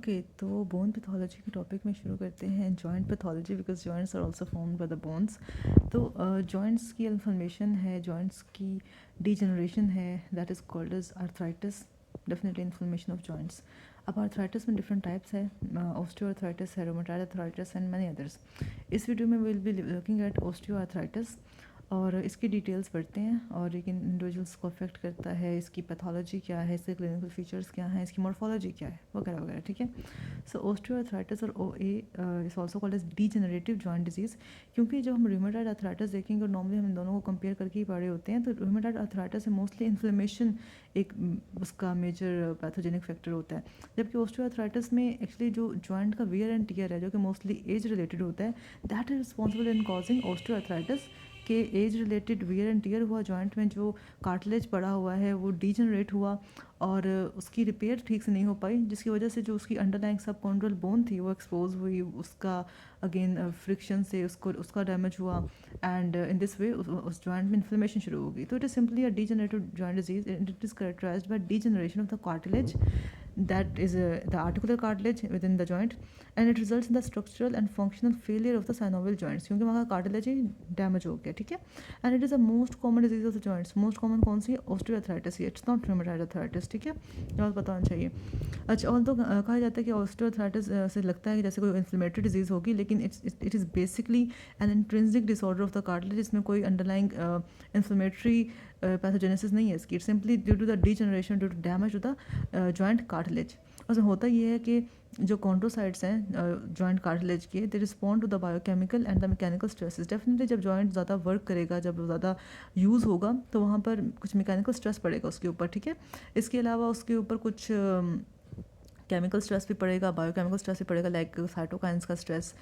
Okay, तो bone pathology के topic में शुरू करते हैं joint pathology because joints are also formed by the bones. तो जॉइंट्स की इन्फ्लेमेशन है, जॉइंट्स की डीजनरेशन है, that is called as arthritis, definitely inflammation of joints. अब आर्थराइटिस में डिफरेंट टाइप्स है, ऑस्टियोआर्थराइटिस है, rheumatoid arthritis and many others. इस वीडियो में will be looking at osteoarthritis और इसकी डिटेल्स पढ़ते हैं और एक इंडिविजुअल्स को अफेक्ट करता है, इसकी पैथोलॉजी क्या है, इसके क्लिनिकल फीचर्स क्या हैं, इसकी मॉर्फोलॉजी क्या है, वगैरह वगैरह। ठीक है। सो ऑस्टियोआर्थराइटिस और OA is also called as degenerative joint disease, क्योंकि जब हम रूमेटॉइड आर्थराइटिस देखेंगे और नॉर्मली हम इन दोनों को कंपेयर करके ही पढ़े होते हैं, तो रूमेटॉइड आर्थराइटिस में मोस्टली इन्फ्लेमेशन एक उसका मेजर पैथोजेनिक फैक्टर होता है, जबकि ऑस्टियोआर्थराइटिस में एक्चुअली जो जॉइंट का वियर एंड टियर है, जो कि मोस्टली एज रिलेटेड होता है, that is responsible in causing osteoarthritis के age related wear and tear हुआ जॉइंट में, जो कार्टिलेज पड़ा हुआ है वो डीजनरेट हुआ और उसकी रिपेयर ठीक से नहीं हो पाई, जिसकी वजह से जो उसकी अंडरलाइंग सब कॉन्ड्रल बोन थी वो एक्सपोज हुई, उसका अगेन फ्रिक्शन से उसका डैमेज हुआ एंड इन दिस वे उस जॉइंट में इन्फ्लेमेशन शुरू होगी। तो it is simply a degenerative joint disease and it is characterized by degeneration of the cartilage, that is the articular cartilage within the joint, and it results in the structural and functional failure of the synovial joints, क्योंकि वहाँ का cartilage ही damage हो गया। ठीक है। And it is the most common disease of the joints. Most common कौन सी है? Osteoarthritis he, it's not rheumatoid arthritis. ठीक है, ये पता होना चाहिए। अच्छा, ऑल तो कहा जाता है कि ऑस्टियोआर्थराइटिस से लगता है कि जैसे कोई इन्फ्लेमेटरी डिजीज़ होगी, लेकिन it is basically an intrinsic disorder of the cartilage, इसमें कोई अंडरलाइंग इन्फ्लेमेटरी पैथोजेनेसिस नहीं है इसकी, simply due to the degeneration, due to damage to the joint cartilage. उसमें होता ये है कि जो कॉन्ड्रोसाइट्स हैं जॉइंट कार्टिलेज के, they respond to the biochemical and the mechanical stresses. Definitely जब जॉइंट ज़्यादा वर्क करेगा, जब ज़्यादा यूज़ होगा, तो वहाँ पर कुछ मैकेनिकल स्ट्रेस पड़ेगा उसके ऊपर। ठीक है। इसके अलावा उसके ऊपर कुछ केमिकल स्ट्रेस भी पड़ेगा, बायोकेमिकल स्ट्रेस भी पड़ेगा, लाइक साइटोकाइंस का स्ट्रेस,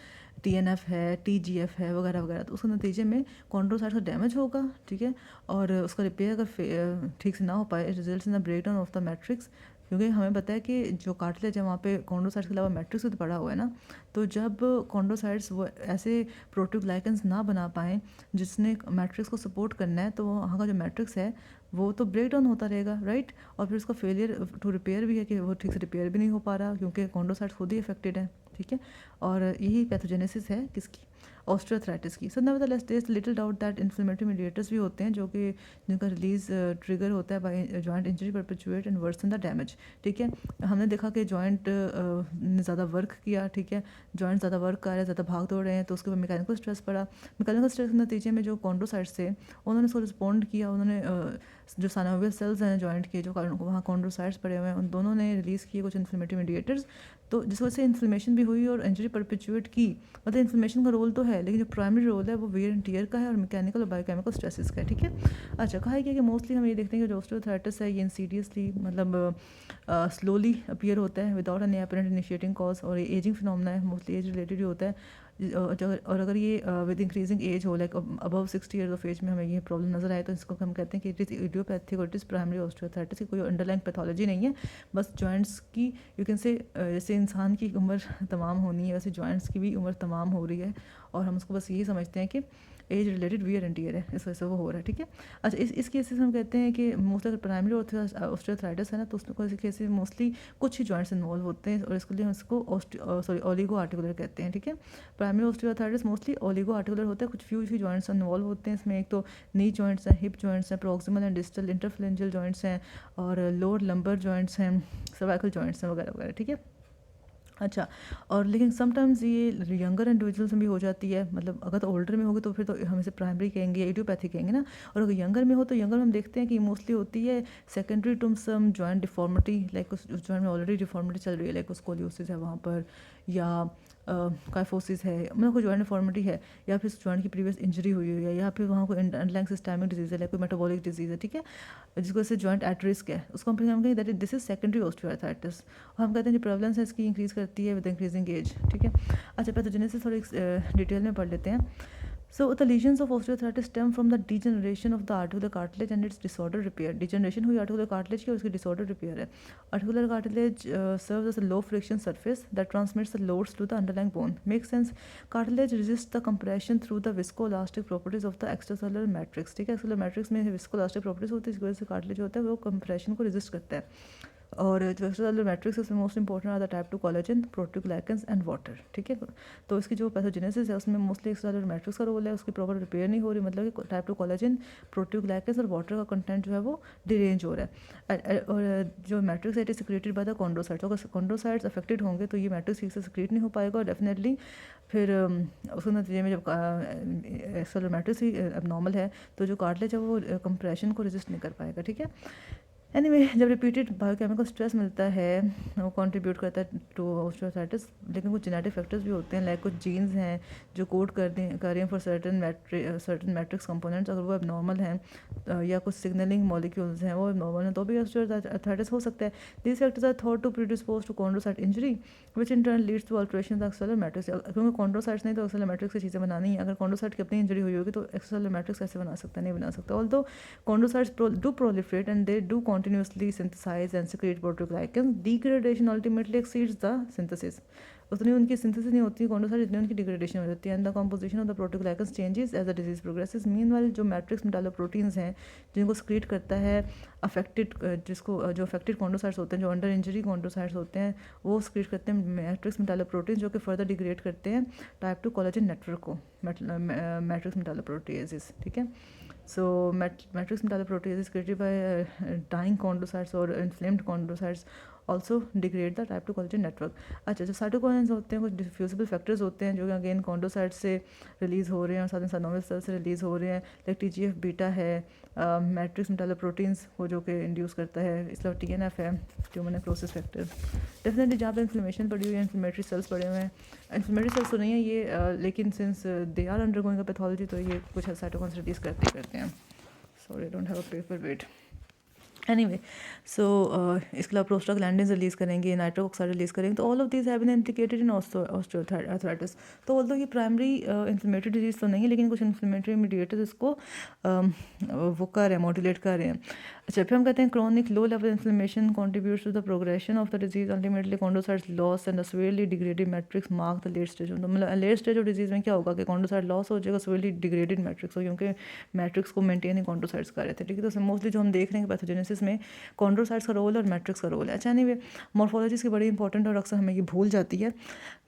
TNF है, TGF है, वगैरह वगैरह। तो उसके नतीजे में कॉन्ड्रोसाइट्स का डैमेज होगा। ठीक है। और उसका रिपेयर अगर ठीक से ना हो पाए, it results in the break down of the matrix, क्योंकि हमें पता है कि जो कार्टिलेज है वहाँ पे कॉन्ड्रोसाइट्स के अलावा मैट्रिक्स भी तो पड़ा हुआ है ना। तो जब कॉन्ड्रोसाइट्स वो ऐसे प्रोटीग्लाइकन्स ना बना पाएँ जिसने मैट्रिक्स को सपोर्ट करना है, तो वहाँ का जो मैट्रिक्स है वो तो ब्रेक डाउन होता रहेगा, राइट। और फिर उसका फेलियर टू रिपेयर भी है कि वो ठीक से रिपेयर भी नहीं हो पा रहा, क्योंकि कॉन्ड्रोसाइट्स खुद ही अफेक्टेड है। ठीक है। और यही पैथोजेनेसिस है किसकी? ऑस्टियोआर्थराइटिस की। So nevertheless there is little doubt that inflammatory mediators भी होते हैं, जो कि जिनका रिलीज ट्रिगर होता है by joint injury perpetuate and worsen the damage. ठीक है। हमने देखा कि जॉइंट ने ज़्यादा वर्क किया। ठीक है। जॉइंट ज़्यादा वर्क कर रहे हैं, ज़्यादा भाग दौड़ रहे हैं, तो उसके ऊपर मैकेनिकल स्ट्रेस पड़ा। मैकेनिकल स्ट्रेस के नतीजे में जो कॉन्ड्रोसाइट्स थे उन्होंने उसको रिस्पॉन्ड किया, उन्होंने जो साइनोवियल सेल्स हैं जॉइंट के, जो वहाँ कॉन्ड्रोसाइट्स पड़े हुए हैं, उन दोनों ने रिलीज़ किए कुछ इन्फ्लेमेटरी मीडिएटर्स, तो जिस वजह से इन्फ्लेमेशन भी हुई और इंजरी परपेचुएट की। मतलब इन्फ्लेमेशन का रोल तो है, लेकिन जो प्राइमरी रोल है वो वेयर एंड टियर का है और मैकेनिकल और बायोकेमिकल स्ट्रेसेस का है। ठीक है। अच्छा, कहा है कि मोस्टली हम ये देखते हैं कि जो ऑस्टियोआर्थराइटिस है ये इंसीडियसली, मतलब स्लोली अपीयर होता है without any apparent initiating cause, और ये एजिंग फिनोमेना है, मोस्टली एज रिलेटेड ही होता है। और अगर ये विद इंक्रीजिंग एज हो, like above 60 years of age में हमें ये प्रॉब्लम नजर आए, तो इसको हम कहते हैं कि इट इज़ इडियोपैथिक और इट इज़ प्राइमरी ऑस्टियोआर्थराइटिस की कोई अंडरलाइंग पैथोलॉजी नहीं है। बस जॉइंट्स की यू कैन से, जैसे इंसान की उम्र तमाम होनी है वैसे जॉइंट्स की भी उम्र तमाम हो रही है, और हम उसको बस यही समझते हैं कि as related wear and tier है, इस वजह से वो हो रहा है। ठीक है। अच्छा, इस केसेस हम कहते हैं कि मोस्टली अगर प्राइमरी ऑस्टियोआर्थराइटिस है ना, तो उसमें कोई केसेस मोस्टली कुछ ही जॉइंट्स इन्वॉल्व होते हैं, और इसके लिए हम इसको ओलिगो आर्टिकुलर कहते हैं। ठीक है। Primary osteoarthritis mostly oligo articular होता है, कुछ फ्यू ही जॉइंट्स इन्वॉल्व होते हैं इसमें। एक तो नी जॉइंट्स हैं, हिप जॉइंट्स हैं, प्रॉक्सिमल एंड डिस्टल इंटरफ्लेंजियल जॉइंट्स हैं, और लोअर लंबर जॉइंट्स हैं, सर्वाइकल जॉइंट्स हैं, वगैरह वगैरह। ठीक है। अच्छा, और लेकिन समटाइम्स ये यंगर इंडिविजुअल्स में भी हो जाती है, मतलब अगर तो ओल्डर में होगी तो फिर तो हम इसे प्राइमरी कहेंगे या इडियोपैथिक कहेंगे ना, और अगर यंगर में हो तो यंगर में हम देखते हैं कि मोस्टली होती है secondary to some joint deformity, like उस जॉइंट में ऑलरेडी डिफॉर्मिटी चल रही है, लाइक स्कोलियोसिस है वहाँ पर, या काइफोसिस है, मतलब कोई जॉइंट डिफॉर्मिटी है, या फिर जॉइंट की प्रीवियस इंजरी हुई हुई है, या फिर वहाँ कोई अंडरलाइंग सिस्टमिक डिजीज है, लाइक कोई मेटाबॉलिक डिजीज है। ठीक है। जिसको से जॉइंट एट रिस्क है, उसको हम कहेंगे that this is secondary osteoarthritis, और हम कहते हैं जो प्रेवलेंस है इसकी इंक्रीज करती है विद इंक्रीजिंग एज। ठीक है। अच्छा, पैथोजेनेसिस थोड़ी डिटेल में पढ़ लेते हैं। So the lesions of osteoarthritis stem from the degeneration of the articular cartilage and its disorder repair. Degeneration हुई articular cartilage की और उसकी disorder repair है। Articular cartilage serves as a low friction surface that transmits the loads to the underlying bone. Makes sense? Cartilage resists the compression through the viscoelastic properties of the extracellular matrix. ठीक है। extracellular matrix में viscoelastic properties होती है, इस वजह से cartilage होता है वो compression को resist करता है। और जो एक्स्ट्रासेलुलर मैट्रिक्स उसमें most important are the type 2 collagen, proteoglycans and water, ठीक है। तो इसकी जो पैथोजेनेसिस है उसमें मोस्टली एक्स्ट्रासेलुलर मैट्रिक्स का रोल है, उसकी प्रॉपर रिपेयर नहीं हो रही, मतलब कि टाइप 2 कोलेजन, प्रोटीओग्लाइकन्स और वाटर का कंटेंट जो है वो डिरेंज हो रहा है। और जो मैट्रिक्स है it is secreted by the chondrocytes, अगर कॉन्ड्रोसाइट्स अफेक्टेड होंगे तो ये मैट्रिक्स ठीक से सिक्रेट नहीं हो पाएगा और डेफिनेटली फिर उसके नतीजे में जब एक्स्ट्रासेलुलर मैट्रिक्स ही अब नॉर्मल है तो जो कार्टिलेज है वो कंप्रेशन को रेजिस्ट नहीं कर पाएगा, ठीक है। एनीवे जब रिपीटेड बायोकेमिकल स्ट्रेस मिलता है वो कंट्रीब्यूट करता है टू ऑस्टियोआर्थराइटिस, लेकिन कुछ जेनेटिक फैक्टर्स भी होते हैं, लाइक कुछ जीन्स हैं जो कोड कर रहे हैं फॉर सर्टन मैट्रिक्स कंपोनेंट्स, अगर वो अब नॉर्मल हैं या कुछ सिग्नलिंग मॉलिक्यूल्स हैं वो नॉर्मल हैं तो भी ऑस्टियोआर्थराइटिस हो सकता है। These factors are thought to predispose to chondrocyte injury which in turn leads to alteration of extracellular matrix, क्योंकि कॉन्ड्रोसाइट्स नहीं तो एक्स्ट्रासेलुलर मैट्रिक्स की चीज़ें बनानी है, अगर कॉन्ड्रोसाइट की अपनी इंजरी हुई होगी तो एक्स्ट्रासेलुलर मैट्रिक्स कैसे बना सकता है, नहीं बना सकता। Although chondrocytes do proliferate and they do continuously synthesize and secrete proteoglycans, degradation ultimately exceeds the synthesis, उतनी उनकी सिंथेसिस नहीं होती कॉन्डोसाइट जितनी उनकी डिग्रेडेशन हो जाती है, and the composition of the proteoglycans changes as the disease progresses. Meanwhile जो मैट्रिक्स मेटालोप्रोटीन्स हैं जिनको स्क्रीट करता है अफेक्टेड, जिसको जो अफेक्टेड कॉन्डोसाइट्स होते हैं, जो अंडर इंजरी कॉन्डोसाइट्स होते हैं वो स्क्रीट करते हैं मैट्रिक्स मेटालोप्रोटीन्स जो कि फर्दर डिग्रेड करते हैं टाइप 2 कोलेजन नेटवर्क को, मैट्रिक्स मेटालोप्रोटीएजेस, ठीक है। So matrix metalloproteases created by dying chondrocytes or inflamed chondrocytes also degrade the type 2 collagen network। अच्छा, जो साइटोकाइनेंस होते हैं कुछ डिफ्यूजिबल फैक्टर्स होते हैं जो कि अगेन कॉन्ड्रोसाइट से रिलीज़ हो रहे हैं और साथ ही साथ नॉर्मल सेल से रिलीज़ हो रहे हैं, लाइक TGF बीटा है, मैट्रिक्स मेटालोप्रोटीन्स वो जो कि इंड्यूस करता है, इसलिए TNF है, ट्यूमर नेक्रोसिस फैक्टर। डेफिनेटली जहाँ पे इन्फ्लेमेशन पड़ी हुई है, इन्फ्लेमेटरी सेल्स पड़े हुए हैं, इन्फ्लेमेटरी सेल्स तो नहीं है ये लेकिन since they are undergoing a pathology तो ये कुछ साइटोकाइनेंस रिलीज़ करते हैं। Sorry, I don't have a paper weight. Anyway so इसके अलावा प्रोस्टाग्लैंडिन्स रिलीज़ करेंगे, नाइट्रिक ऑक्साइड रिलीज़ करेंगे, तो all of these have been implicated in osteoarthritis. तो ऑल्दो ये प्राइमरी इन्फ्लेमेटरी डिजीज़ तो नहीं है लेकिन कुछ इन्फ्लेमेटरी मीडिएटर्स इसको वो कर रहे हैं, मॉड्यूलेट कर रहे हैं। अच्छा, फिर हम कहते हैं chronic low level inflammation contributes to the progression of the disease, ultimately chondrocytes loss and the severely degraded matrix mark the late stage. तो मतलब लेट स्टेज ऑफ डिजीज़ में क्या होगा कि कॉन्डोसाइट लॉस हो जाएगा, severely डिग्रेडेड मैट्रिक्स हो, क्योंकि मैट्रिक्स को मेंटेन ही कॉन्डोसाइट्स कर रहे थे, ठीक है। तो मोस्टली जो हम देख रहे हैं पैथोजेनेसिस में कॉन्ड्रोसाइट्स का रोल और मैट्रिक्स का रोल है। अच्छा, नहीं मॉर्फोलॉजी की बड़ी इंपॉर्टेंट और अक्सर हमें ये भूल जाती है।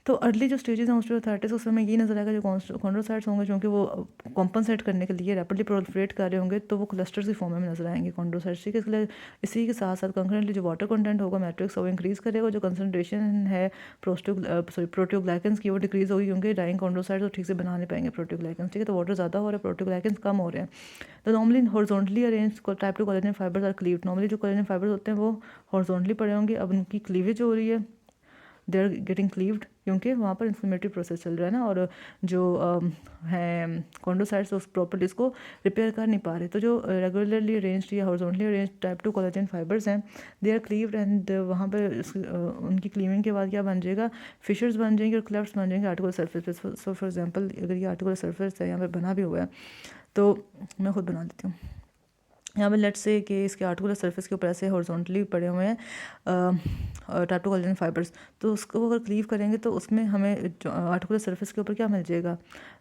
तो अर्ली जो स्टेजेस हैं ऑस्टियोआर्थराइटिस उसमें हमें ये नजर आएगा जो कॉन्ड्रोसाइट्स होंगे क्योंकि वो कॉम्पनसेट करने के लिए रैपिडली प्रोलिफरेट कर रहे होंगे तो वो क्लस्टर्स की फॉर्म में नजर आएंगे कॉन्ड्रोसाइट्स, ठीक है। इसलिए इसी के साथ साथ कंकरेंटली जो वाटर कंटेंट होगा मैट्रिक्स वो इंक्रीज़ करेगा, जो कंसनट्रेशन है प्रोटीओग्लाइकन्स की वो डिक्रीज़ होगी क्योंकि डाइंग कॉन्ड्रोसाइट्स वो ठीक से बना नहीं पाएंगे प्रोटीओग्लाइकन्स, ठीक है। तो वाटर ज़्यादा हो रहा है, प्रोटीओग्लाइकन्स कम हो रहे हैं। तो normally horizontally arrange type 2 collagen fibres are cleaved, normally जो कोलेजन फाइबर्स होते हैं वो हॉरिजॉन्टली पड़े होंगे, अब उनकी क्लीवेज हो रही है, दे आर गेटिंग क्लीव्ड क्योंकि वहाँ पर इन्फ्लेमेटरी प्रोसेस चल रहा है ना, और जो है कॉन्डोसाइट्स उस प्रॉपर्ली इसको रिपेयर कर नहीं पा रहे। तो जो रेगुलरली अरेंज्ड या horizontally arranged type 2 collagen fibres हैं दे आर क्लीव्ड एंड वहाँ पर उनकी क्लीविंग के बाद क्या बन जाएगा, फिशर्स बन जाएंगे और क्लेफ्ट्स बन जाएंगे आर्टिकुलर सरफेस पे। सो फॉर एग्जांपल अगर ये आर्टिकुलर सरफेस है यहाँ पर बना भी हुआ है तो मैं खुद बना देती हूँ यहाँ पे, लेट्स से कि इसके आर्टिकुलर सरफेस के ऊपर ऐसे हॉरिजॉन्टली पड़े हुए हैं टाइप 2 कोलेजन फाइबर्स, तो उसको अगर क्लीव करेंगे तो उसमें हमें आर्टिकुलर सरफेस के ऊपर क्या मिल जाएगा,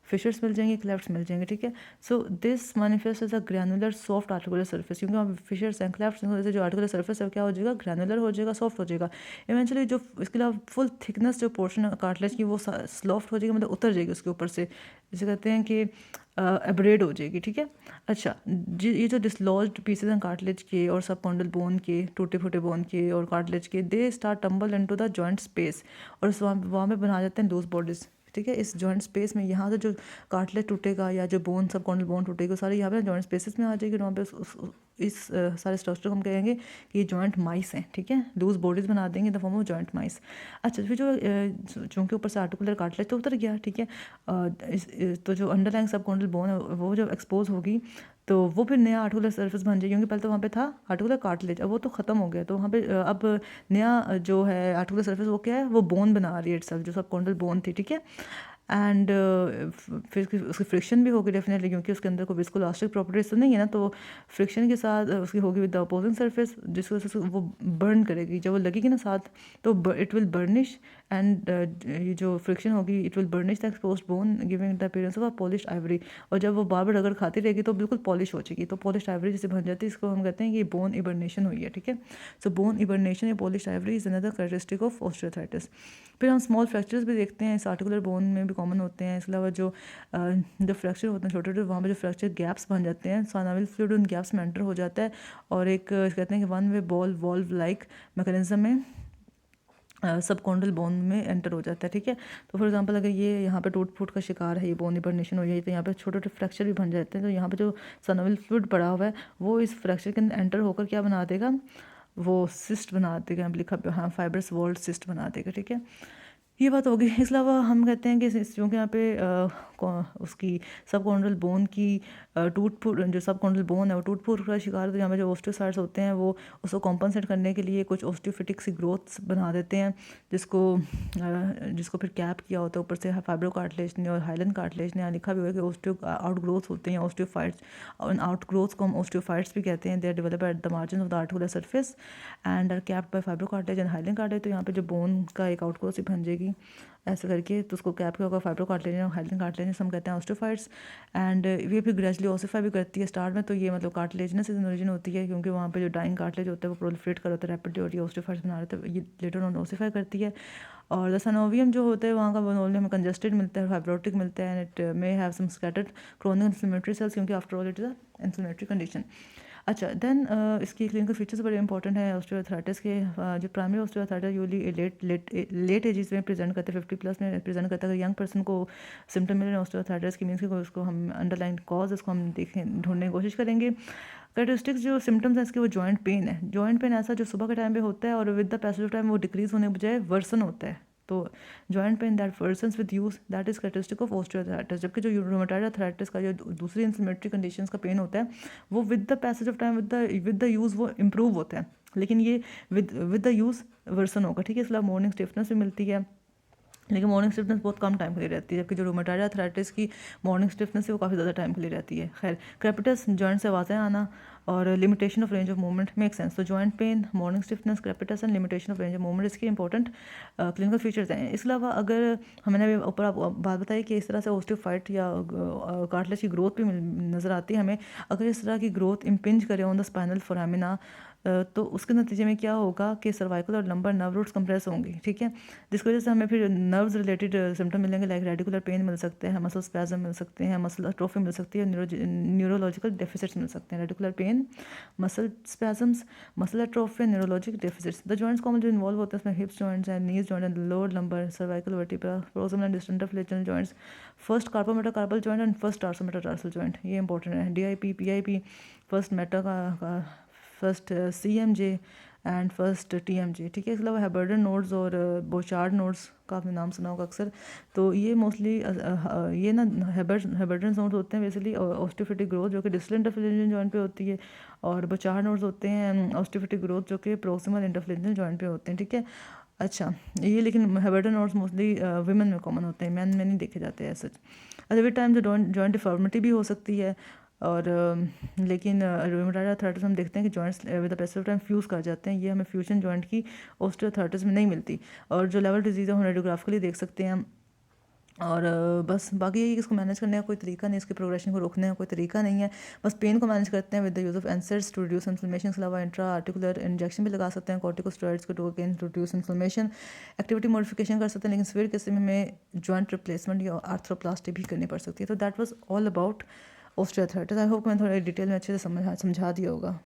फिशर्स मिल जाएंगे, क्लेफ्ट्स मिल जाएंगे, ठीक है। So this manifest as a granular soft articular surface, क्योंकि वहाँ फिशर्स एंड क्लेफ्ट्स की वजह से जो आर्टिकुलर सरफेस है क्या हो जाएगा, ग्रैनुलर हो जाएगा, सॉफ्ट हो जाएगा। इवेंचुअली जो इसके अलावा फुल थिकनेस जो पोर्शन कार्टिलेज की वो सॉफ्ट हो जाएगी, मतलब उतर जाएगी उसके ऊपर से, जिसे कहते हैं कि एब्रेड हो जाएगी, ठीक है। अच्छा, ये जो डिसलॉज्ड पीसेज हैं कार्टिलेज के और सब कॉन्डल बोन के, टूटे फूटे बोन के और कार्टिलेज के, they start tumble into the joint space और वहाँ पे बना जाते हैं लूज बॉडीज, ठीक है। इस जॉइंट स्पेस में यहाँ से जो कार्टिलेज टूटेगा या जो बोन सब कॉन्डल बोन टूटेगा सारे यहाँ पे जॉइंट स्पेसेस में आ जाएगी, वहाँ पे इस सारे स्ट्रक्चर को हम कहेंगे कि ये जॉइंट माइस हैं, ठीक है। लूज बॉडीज बना देंगे द फॉर्म ऑफ जॉइंट माइस। अच्छा, फिर जो चूँकि ऊपर से आर्टिकुलर कार्टिलेज तो उतर गया, ठीक है, तो जो अंडरलाइंग सब कॉन्डल बोन है वो जब एक्सपोज होगी तो वो फिर नया आर्टिकुलर सरफेस बन जाएगी, क्योंकि पहले तो वहाँ पे था आर्टिकुलर कार्टिलेज, अब वो तो ख़त्म हो गया, तो वहाँ पे अब नया जो है आर्टिकुलर सरफेस वो क्या है, वो बोन बना रही है इटसेल्फ, जो सब कॉन्डल बोन थी, ठीक है। एंड फिर उसकी फ्रिक्शन भी होगी डेफिनेटली, क्योंकि उसके अंदर कोई विस्कोलास्टिक प्रॉपर्टीज तो नहीं है ना, तो फ्रिक्शन के साथ उसकी होगी विद द अपोजिंग सरफेस, जिसको वजह से वो बर्न करेगी। जब वो लगेगी ना साथ तो इट विल बर्निश, एंड ये जो फ्रिक्शन होगी it will burnish the exposed bone giving the appearance of a polished Ivory. और जब वो बार बार अगर खाती रहेगी तो बिल्कुल पॉलिश हो जाएगी, तो पॉलिश्ड आइवरी जैसे बन जाती है, इसको हम कहते हैं कि बोन इबर्नेशन हुई है, ठीक है। सो बोन इबर्नेशन या polished Ivory is another characteristic of osteoarthritis. फिर हम स्मॉल फ्रैक्चर्स भी देखते हैं, इस आर्टिकुलर बोन में भी कॉमन होते हैं। इसके अलावा जो फ्रैक्चर होते हैं छोटे छोटे, वहाँ पे जो फ्रैक्चर गैप्स बन जाते हैं, साइनोवियल फ्लूइड उन गैप्स में एंटर हो जाता है, और एक कहते हैं कि one way ball valve like mechanism में सब कॉन्डल बोन में एंटर हो जाता है, ठीक है। तो फॉर एग्जांपल अगर ये यहाँ पे टूट फूट का शिकार है, ये बोन इबर्नेशन हो जाए, तो यहाँ पे छोटे छोटे फ्रैक्चर भी बन जाते हैं। तो यहाँ पे जो साइनोवियल फ्लूइड पड़ा हुआ है वो इस फ्रैक्चर के अंदर एंटर होकर क्या बना देगा, वो सिस्ट बना देगा, यहाँ पे लिखा हाँ फाइब्रस वॉल्ड सिस्ट बना देगा, ठीक है। ये बात होगी। इसके अलावा हम कहते हैं कि क्योंकि यहाँ पे उसकी सब कॉन्डल बोन की टूट फूट, जो सब कॉन्डल बोन है वो टूट फूट का शिकार, तो यहाँ पे जो ऑस्टियोसाइट्स होते हैं वो उसको कॉम्पनसेट करने के लिए कुछ ऑस्टियोफिटिक सी ग्रोथ्स बना देते हैं, जिसको फिर कैप किया होता है ऊपर से फाइब्रो कार्टिलेज ने और हाइलन कार्टिलेज ने। यहाँ लिखा भी हुआ है कि ऑस्टियो आउट ग्रोथ होते हैं ऑस्टियोफाइट्स, और आउट ग्रोथ्स को हम ऑस्टियोफाइट्स भी कहते हैं। They are develop at the margin of the articular surface and are capped by fibrocartilage and hyaline cartilage. तो यहाँ पे जो बोन का एक आउट ग्रोथ बन जाएगी ऐसे करके, तो उसको कैप किया होगा फाइब्रो कार्टिलेज और हाइलन कार्टिलेज, हम कहते हैं ऑस्टियोफाइट्स। एंड ये फिर ग्रेजुअली ऑसिफाई भी करती है स्टार्ट में, तो ये मतलब कार्टिलेजनस इज ओरिजिन होती है, क्योंकि वहाँ पे जो डाइंग कार्टिलेज होता है वो प्रोलिफरेट कर होता है रैपिडली, और ये ऑस्टियोफाइट्स बना रहे थे, ये लेटर ऑन ऑसिफाई करती है। और द सनोवियम जो होता है वहाँ का बनोलियम हमें कंजस्टेड मिलता है, फाइब्रोटिक मिलता है, and it may have some scattered chronic inflammatory cells, क्योंकि after all it is a inflammatory condition. अच्छा देन इसकी क्लिनिकल फीचर्स बड़े इंपॉर्टेंट है ऑस्टियोआर्थराइटिस के। जो primary osteoarthritis usually late ages में प्रेजेंट करते हैं, 50+ में प्रेजेंट करता है। अगर यंग पर्सन को सिम्टम मिले ऑस्टियोआर्थराइटिस की, मीन्स कि उसको हम अंडरलाइन कॉज उसको हम देखें, ढूंढने की कोशिश करेंगे। कैरेक्टरिस्टिक्स जो सिम्टम्स हैं इसके, वो जॉइंट पेन है। जॉइंट पेन ऐसा जो सुबह के टाइम पे होता है और with the passage of time वो डिक्रीज होने बजाय वर्सन होता है। तो joint pen that versions with use, that is characteristic of osteoarthritis. जबकि जो रूमेटॉइड आर्थराइटिस का जो दूसरी इन्फ्लेमेटरी कंडीशंस का पेन होता है वो with the passage of time with the use वो इम्प्रूव होता है, लेकिन ये विद द यूज़ वर्सन होगा, ठीक है। इसलिए मॉर्निंग स्टिफनेस भी मिलती है, लेकिन मॉर्निंग स्टिफनेस बहुत कम टाइम के लिए रहती है, जबकि जो रूमेटॉइड आर्थराइटिस की मॉर्निंग स्टिफनेस है वो काफ़ी ज़्यादा टाइम के लिए रहती है। खैर क्रेपिटस जॉइंट से आवाज़ें आना और limitation of range of movement make sense. तो joint pain, morning stiffness, crepitus and limitation of range of movement इसके इंपॉर्टेंट क्लिनिकल फीचर्स हैं। इसके अलावा अगर हमने अभी ऊपर आपको बात बताई कि इस तरह से ऑस्टियोफाइट या कार्टिलेज की ग्रोथ भी नज़र आती है हमें, अगर इस तरह की ग्रोथ इम्पिंज करे ऑन द स्पाइनल फोरामिना, तो उसके नतीजे में क्या होगा कि सर्वाइकल और लंबर नर्व रूट्स कंप्रेस होंगी, ठीक है, जिसकी वजह से हमें फिर नर्व्स रिलेटेड सिम्टम मिलेंगे, लाइक रेडिकुलर पेन मिल सकते हैं, मसल स्पैज़म मिल सकते हैं, मसल एट्रोफी मिल सकती है, न्यूरोलॉजिकल डेफिसिट्स मिल सकते हैं। Radicular pain, muscle spasms, muscle atrophy, neurological deficits. The joints common जो इन्वॉल्व होते हैं उसमें hips joints and knees joint and lower lumbar, cervical vertebra, proximal and distal inter phalangeal joints, first carpometacarpal joint and first tarsometatarsal joint, ये important है। DIP, PIP, first meta का first CMJ and first TMJ, ठीक है। इसके अलावा हेबर्डन nodes और बोचार्ड nodes का आपने नाम सुना होगा अक्सर, तो ये मोस्टली ये ना हेबर्डन नोड्स होते हैं बेसिकली ऑस्टियोफिटिक ग्रोथ जो कि डिस्टल इंटरफ्लेंजियल जॉइंट पे होती है, और बोचार्ड नोड्स होते हैं ऑस्टियोफिटिक ग्रोथ जो कि प्रोक्सिमल इंटरफ्लेंजियल जॉइंट पे होते हैं, ठीक है। अच्छा ये लेकिन हेबर्डन नोड्स मोस्टली विमेन में कॉमन होते हैं, मैन में नहीं देखे जाते हैं सच। एट द टाइम जो जॉइंट डिफॉर्मिटी भी हो सकती है, और लेकिन रूमेटॉइड आर्थराइटिस हम देखते हैं कि joints with the passage of time fuse कर जाते हैं, ये हमें फ्यूजन जॉइंट की ऑस्टियोआर्थराइटिस में नहीं मिलती। और जो लेवल डिजीज़ है हम रेडियोग्राफिकली देख सकते हैं हम। और बस बाकी यही इसको मैनेज करने का कोई तरीका नहीं, इसके प्रोग्रेशन को रोकने का कोई तरीका नहीं है, बस पेन को मैनेज करते हैं with the use of NSAIDs to reduce inflammation. के अलावा इंट्रा आर्टिकुलर इंजेक्शन भी लगा सकते हैं कॉर्टिकोस्टेरॉइड्स को to again reduce inflammation. Activity modification कर सकते हैं, लेकिन सिवियर केस में हमें जॉइंट रिप्लेसमेंट या आर्थ्रोप्लास्टी भी करनी पड़ सकती है। तो that was all about osteoarthritis. I hope मैं थोड़ा डिटेल में अच्छे से समझा दिया होगा।